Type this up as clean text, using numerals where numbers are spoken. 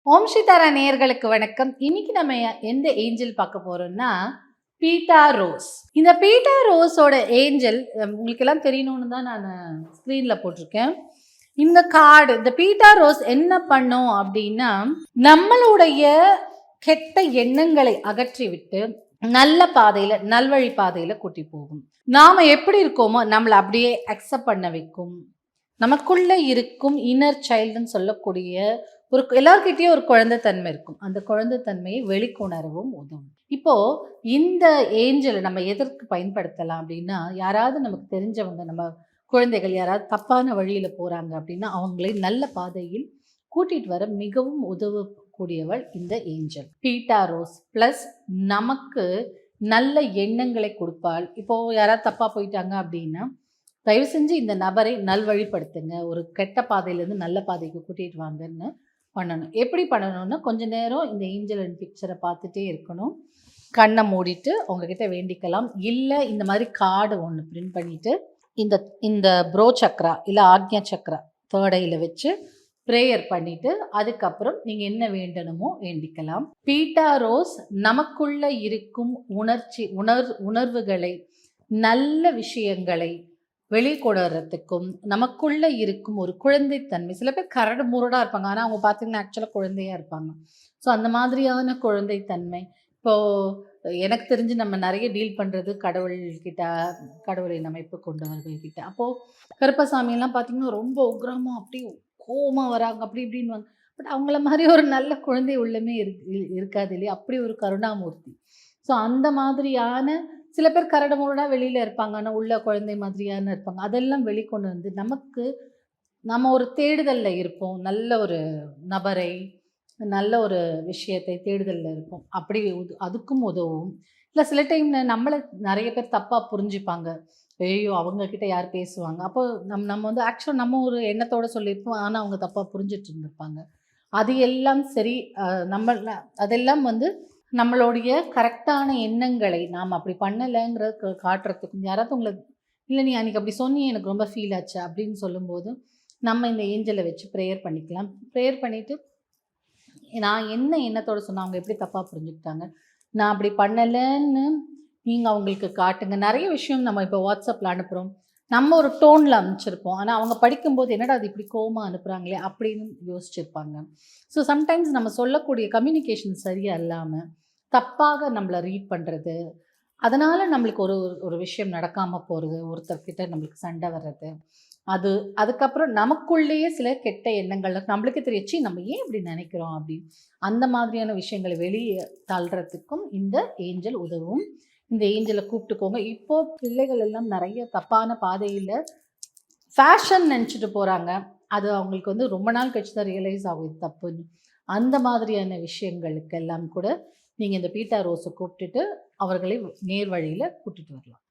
ஓம் ஸ்ரீதாரா நேயர்களுக்கு வணக்கம். இன்னைக்கு நம்ம எந்த ஏஞ்சல் பார்க்க போறோம்னா பீட்டா ரோஸ். இந்த பீட்டா ரோஸோட ஏஞ்சல் உங்களுக்கு எல்லாம் தெரியணும்னு தான் நான் ஸ்க்ரீன்ல போட்டிருக்கேன். இந்த கார்டு, இந்த பீட்டா ரோஸ் என்ன பண்ணும் அப்படின்னா, நம்மளுடைய கெட்ட எண்ணங்களை அகற்றி விட்டு நல்ல பாதையில, நல்வழி பாதையில கூட்டி போகும். நாம எப்படி இருக்கோமோ நம்மளை அப்படியே அக்செப்ட் பண்ண வைக்கும். நமக்குள்ள இருக்கும் இன்னர் சைல்டுன்னு சொல்லக்கூடிய ஒரு எல்லார்கிட்டயும் ஒரு குழந்தைத்தன்மை இருக்கும். அந்த குழந்தைத்தன்மையை வெளிக்கொணரவும் உதவும். இப்போ இந்த ஏஞ்சலை நம்ம எதற்கு பயன்படுத்தலாம் அப்படின்னா, யாராவது நமக்கு தெரிஞ்சவங்க, நம்ம குழந்தைகள் யாராவது தப்பான வழியில போறாங்க அப்படின்னா அவங்களை நல்ல பாதையில் கூட்டிட்டு வர மிகவும் உதவக்கூடியவள் இந்த ஏஞ்சல் பீட்டா ரோஸ். பிளஸ் நமக்கு நல்ல எண்ணங்களை கொடுப்பாள். இப்போ யாராவது தப்பா போயிட்டாங்க அப்படின்னா தயவு செஞ்சு இந்த நபரை நல்வழிப்படுத்துங்க, ஒரு கெட்ட பாதையிலேருந்து நல்ல பாதைக்கு கூட்டிகிட்டு வாங்கன்னு பண்ணணும். எப்படி பண்ணணும்னா, கொஞ்ச நேரம் இந்த ஏஞ்சல் அண்ட் பிக்சரை பார்த்துட்டே இருக்கணும். கண்ணை மூடிட்டு உங்ககிட்ட வேண்டிக்கலாம். இல்லை இந்த மாதிரி கார்டு ஒன்று பிரிண்ட் பண்ணிவிட்டு இந்த இந்த ப்ரோ சக்ரா இல்லை ஆக்ஞா சக்ரா தேர்ட் ஐயில் வச்சு ப்ரேயர் பண்ணிவிட்டு அதுக்கப்புறம் நீங்கள் என்ன வேண்டணுமோ வேண்டிக்கலாம். பீட்டா ரோஸ் நமக்குள்ள இருக்கும் உணர்வுகளை, நல்ல விஷயங்களை வெளிக்கொணர்றதுக்கும், நமக்குள்ள இருக்கும் ஒரு குழந்தைத்தன்மை, சில பேர் கரடு முரடா இருப்பாங்க, ஆனால் அவங்க பார்த்தீங்கன்னா ஆக்சுவலாக குழந்தையா இருப்பாங்க. ஸோ அந்த மாதிரியான குழந்தைத்தன்மை. இப்போது எனக்கு தெரிஞ்சு நம்ம நிறைய டீல் பண்ணுறது கடவுள்கிட்ட, கடவுளின் அமைப்பு கொண்டவர்கள்கிட்ட. அப்போது கருப்பசாமியெல்லாம் பார்த்தீங்கன்னா ரொம்ப உக்ரமாக அப்படியே கோவமாக வராங்க, அப்படி இப்படின்னு. பட் அவங்கள மாதிரி ஒரு நல்ல குழந்தை உள்ளமே இருக்காது இல்லையா? அப்படி ஒரு கருணாமூர்த்தி. ஸோ அந்த மாதிரியான சில பேர் கரடு முரடா வெளியில் இருப்பாங்க, ஆனால் உள்ள குழந்தை மாதிரியான இருப்பாங்க. அதெல்லாம் வெளிக்கொண்டு வந்து நமக்கு நம்ம ஒரு தேடுதலில் இருப்போம். நல்ல ஒரு நபரை, நல்ல ஒரு விஷயத்தை தேடுதலில் இருப்போம். அப்படி அதுக்கும் உதவும். இல்லை சில டைமில் நம்மளை நிறைய பேர் தப்பாக புரிஞ்சுப்பாங்க. ஐயோ அவங்கக்கிட்ட யார் பேசுவாங்க, அப்போ நம்ம வந்து ஆக்சுவலாக நம்ம ஒரு எண்ணத்தோடு சொல்லியிருப்போம், ஆனால் அவங்க தப்பாக புரிஞ்சிட்டு இருந்திருப்பாங்க. அது எல்லாம் சரி, நம்ம அதெல்லாம் வந்து நம்மளுடைய கரெக்டான எண்ணங்களை நாம் அப்படி பண்ணலைங்கிறத காட்டுறதுக்கும், யாராவது உங்களை இல்லை நீ அன்றைக்கி அப்படி சொன்னி எனக்கு ரொம்ப ஃபீல் ஆச்சு அப்படின்னு சொல்லும்போது நம்ம இந்த ஏஞ்சலை வச்சு ப்ரேயர் பண்ணிக்கலாம். ப்ரேயர் பண்ணிவிட்டு நான் என்ன எண்ணத்தோடு சொன்னேன், அவங்க எப்படி தப்பாக புரிஞ்சுக்கிட்டாங்க, நான் அப்படி பண்ணலைன்னு நீங்கள் அவங்களுக்கு காட்டுங்க. நிறைய விஷயம் நம்ம இப்போ வாட்ஸ்அப்பில் அனுப்புகிறோம், நம்ம ஒரு டோனில் அனுப்பிச்சிருப்போம், ஆனால் அவங்க படிக்கும்போது என்னடா அது இப்படி கோவமாக அனுப்புகிறாங்களே அப்படின்னு யோசிச்சிருப்பாங்க. ஸோ சம்டைம்ஸ் நம்ம சொல்லக்கூடிய கம்யூனிகேஷன் சரியாக இல்லாமல் தப்பாக நம்மளை ரீட் பண்ணுறது, அதனால் நம்மளுக்கு ஒரு விஷயம் நடக்காமல் போகிறது, ஒருத்தர்கிட்ட நம்மளுக்கு சண்டை வர்றது, அதுக்கப்புறம் நமக்குள்ளேயே சில கெட்ட எண்ணங்கள் நம்மளுக்கே தெரியாச்சு நம்ம ஏன் இப்படி நினைக்கிறோம் அப்படின்னு, அந்த மாதிரியான விஷயங்களை வெளியே தள்ளுறதுக்கும் இந்த ஏஞ்சல் உதவும். இந்த ஏஞ்சலை கூப்பிட்டுக்கோங்க. இப்போது பிள்ளைகள் எல்லாம் நிறைய தப்பான பாதையில் ஃபேஷன் நினச்சிட்டு போகிறாங்க. அது அவங்களுக்கு வந்து ரொம்ப நாள் கழிச்சு தான் ரியலைஸ் ஆகும் இது தப்புன்னு. அந்த மாதிரியான விஷயங்களுக்கெல்லாம் கூட நீங்கள் இந்த பீட்டா ரோஸை கூப்பிட்டுட்டு அவர்களை நேர் வழியில் கூட்டிகிட்டு வரலாம்.